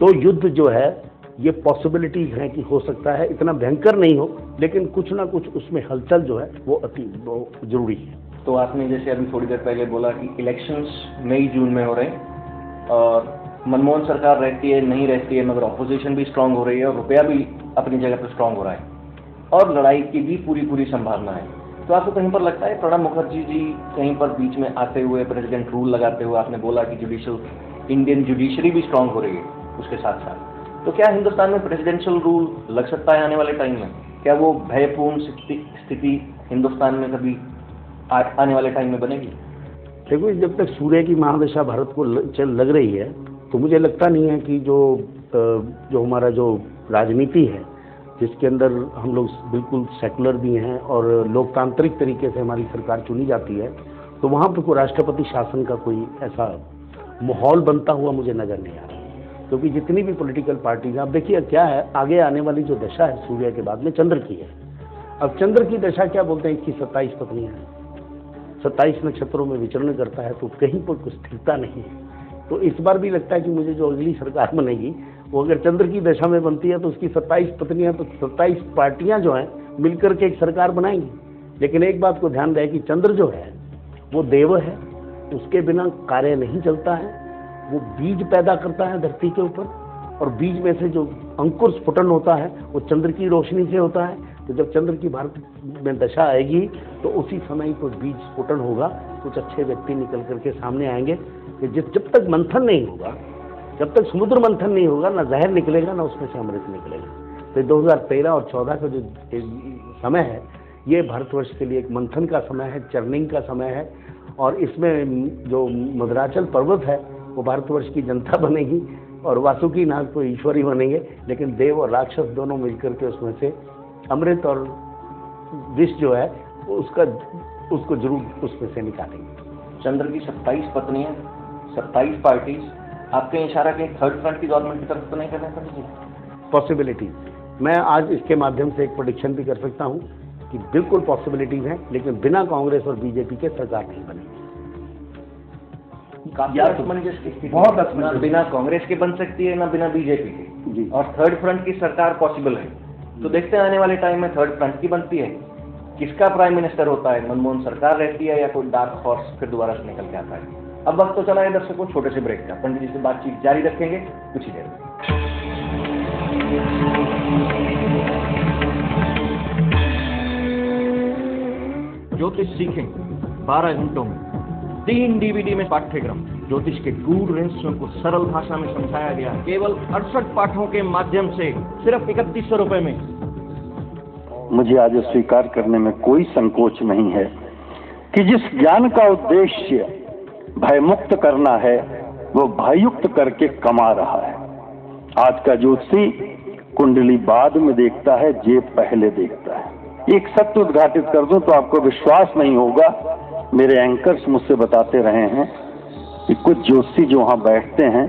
तो युद्ध जो है ये पॉसिबिलिटी है कि हो सकता है, इतना भयंकर नहीं हो, लेकिन कुछ ना कुछ उसमें हलचल जो है वो जरूरी है। तो आपने जैसे अभी थोड़ी देर पहले बोला कि इलेक्शंस मई जून में हो रहे हैं और मनमोहन सरकार रहती है नहीं रहती है, मगर ऑपोजिशन भी स्ट्रांग हो रही है और रुपया भी अपनी जगह पर स्ट्रांग हो रहा है और लड़ाई की भी पूरी संभावना है। तो आपको कहीं पर लगता है प्रणब मुखर्जी जी कहीं पर बीच में आते हुए प्रेसिडेंट रूल लगाते हुए, आपने बोला कि इंडियन जुडिशरी भी स्ट्रांग हो रही है उसके साथ साथ, तो क्या हिंदुस्तान में प्रेसिडेंशियल रूल लग सकता है आने वाले टाइम में? क्या वो भयपूर्ण स्थिति हिंदुस्तान में कभी आने वाले टाइम में बनेगी? देखो, जब तक सूर्य की महादशा भारत को लग रही है तो मुझे लगता नहीं है कि जो हमारा जो राजनीति है, जिसके अंदर हम लोग बिल्कुल सेकुलर भी हैं और लोकतांत्रिक तरीके से हमारी सरकार चुनी जाती है, तो वहाँ पर कोई राष्ट्रपति शासन का कोई ऐसा माहौल बनता हुआ मुझे नज़र नहीं आ रहा। क्योंकि जितनी भी पॉलिटिकल पार्टी हैं, अब देखिए क्या है, आगे आने वाली जो दशा है सूर्य के बाद में चंद्र की है। अब चंद्र की दशा क्या बोलते हैं, इसकी 27 पत्नियां हैं, 27 नक्षत्रों में विचरण करता है, तो कहीं पर कुछ स्थिरता नहीं है। तो इस बार भी लगता है कि मुझे जो अगली सरकार बनेगी वो अगर चंद्र की दशा में बनती है तो उसकी 27 पत्नियां, तो 27 पार्टियां जो हैं मिलकर के एक सरकार बनाएंगी। लेकिन एक बात को ध्यान रहे कि चंद्र जो है वो देव है, उसके बिना कार्य नहीं चलता है। वो बीज पैदा करता है धरती के ऊपर, और बीज में से जो अंकुर स्फुटन होता है वो चंद्र की रोशनी से होता है। तो जब चंद्र की भारत में दशा आएगी तो उसी समय को बीज स्फुटन होगा, कुछ अच्छे व्यक्ति निकल करके सामने आएंगे कि जब तक मंथन नहीं होगा, जब तक समुद्र मंथन नहीं होगा, ना जहर निकलेगा ना उसमें से अमृत निकलेगा। तो 2013 और 14 का जो समय है ये भारतवर्ष के लिए एक मंथन का समय है, चर्निंग का समय है। और इसमें जो मदराचल पर्वत है वो भारतवर्ष की जनता बनेगी और वासुकी नाग तो ईश्वरी बनेंगे, लेकिन देव और राक्षस दोनों मिलकर के उसमें से अमृत और विष जो है उसको जरूर उसमें से निकालेंगे। चंद्र की 27 पत्नियां, 27 पार्टीज, आपके इशारा के थर्ड फ्रंट की गवर्नमेंट की तरफ तो नहीं करना पड़ेगी? पॉसिबिलिटी, मैं आज इसके माध्यम से एक प्रेडिक्शन भी कर सकता हूं कि बिल्कुल पॉसिबिलिटीज हैं, लेकिन बिना कांग्रेस और बीजेपी के सरकार नहीं बनेगी। बहुत ना बिना कांग्रेस के बन सकती है ना बिना बीजेपी के जी, और थर्ड फ्रंट की सरकार पॉसिबल है। तो देखते हैं आने वाले टाइम में थर्ड फ्रंट की बनती है, किसका प्राइम मिनिस्टर होता है, मनमोहन सरकार रहती है या कोई डार्क हॉर्स फिर दोबारा से निकल के आता है। अब वक्त तो चला है दर्शकों छोटे से ब्रेक का, पंडित जी से बातचीत जारी रखेंगे कुछ ही देर में। ज्योतिष सीखेंगे 12 घंटों में 3 DVD में पाठ्यक्रम। ज्योतिष के गूढ़ रहस्यों को सरल भाषा में समझाया गया है, केवल 68 पाठों के माध्यम से, सिर्फ 3100 रुपए में। मुझे आज स्वीकार करने में कोई संकोच नहीं है कि जिस ज्ञान का उद्देश्य भयमुक्त करना है वो भययुक्त करके कमा रहा है। आज का ज्योतिषी कुंडली बाद में देखता है, जेब पहले देखता है। एक सत्य उद्घाटित कर दूं तो आपको विश्वास नहीं होगा, मेरे एंकर्स मुझसे बताते रहे हैं कि कुछ ज्योतिषी जो वहां बैठते हैं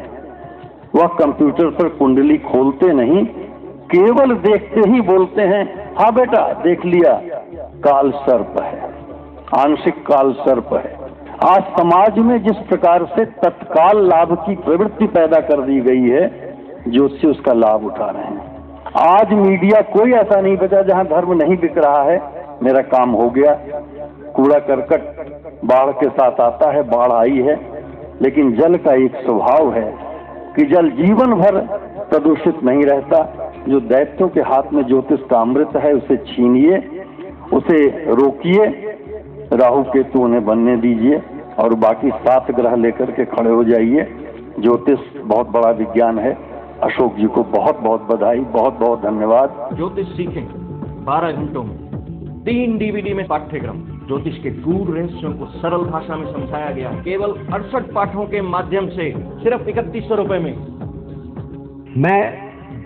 वह कंप्यूटर पर कुंडली खोलते नहीं, केवल देखते ही बोलते हैं, हाँ बेटा देख लिया, काल सर्प है, आंशिक काल सर्प है। आज समाज में जिस प्रकार से तत्काल लाभ की प्रवृत्ति पैदा कर दी गई है, ज्योतिषी उसका लाभ उठा रहे हैं। आज मीडिया कोई ऐसा नहीं बचा जहां धर्म नहीं बिक रहा है। मेरा काम हो गया, कूड़ा करकट बाढ़ के साथ आता है, बाढ़ आई है, लेकिन जल का एक स्वभाव है कि जल जीवन भर प्रदूषित नहीं रहता। जो दैत्यों के हाथ में ज्योतिष का अमृत है उसे छीनिए, उसे रोकिए, राहु केतु उन्हें बनने दीजिए और बाकी 7 ग्रह लेकर के खड़े हो जाइए। ज्योतिष बहुत बड़ा विज्ञान है। अशोक जी को बहुत बहुत बधाई, बहुत बहुत धन्यवाद। ज्योतिष सीखेंगे 12 घंटों में 3 DVD में पाठ्यक्रम। ज्योतिष के गूढ़ रहस्यों को सरल भाषा में समझाया गया है, केवल 68 पाठों के माध्यम से, सिर्फ 3100 रुपए में। मैं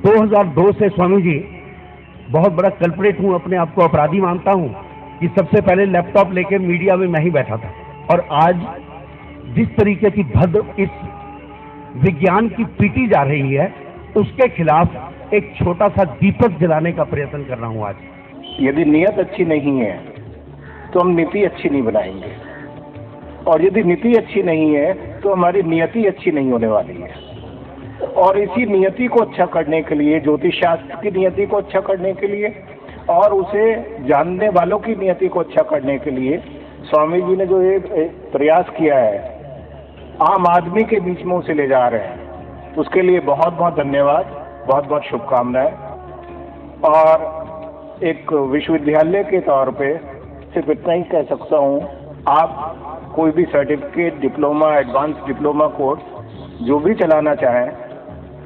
2002 से स्वामी जी बहुत बड़ा कल्प्रेट हूँ, अपने आप को अपराधी मानता हूँ कि सबसे पहले लैपटॉप लेकर मीडिया में मैं ही बैठा था। और आज जिस तरीके की भद्र इस विज्ञान की पीटी जा रही है, उसके खिलाफ एक छोटा सा दीपक जलाने का प्रयत्न कर रहा हूँ आज। यदि नियत अच्छी नहीं है तो हम नीति अच्छी नहीं बनाएंगे, और यदि नीति अच्छी नहीं है तो हमारी नियति अच्छी नहीं होने वाली है। और इसी नियति को अच्छा करने के लिए, ज्योतिष शास्त्र की नियति को अच्छा करने के लिए और उसे जानने वालों की नियति को अच्छा करने के लिए स्वामी जी ने जो एक प्रयास किया है, आम आदमी के बीच में उसे ले जा रहे हैं, उसके लिए बहुत बहुत धन्यवाद, बहुत बहुत शुभकामनाएं। और एक विश्वविद्यालय के तौर पे सिर्फ इतना ही कह सकता हूँ, आप कोई भी certificate, diploma, advance diploma course जो भी चलाना चाहें,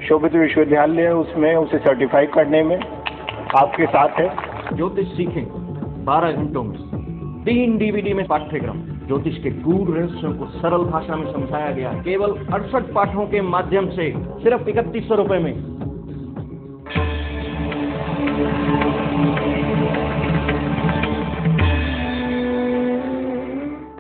शोभित विश्वविद्यालय उसमें उसे सर्टिफाई करने में आपके साथ है। ज्योतिष सीखें 12 घंटों में 3 DVD में पाठ्यक्रम, ज्योतिष के गूढ़ रहस्यों को सरल भाषा में समझाया गया है, केवल 68 पाठों के माध्यम से सिर्फ 3100 रुपए में।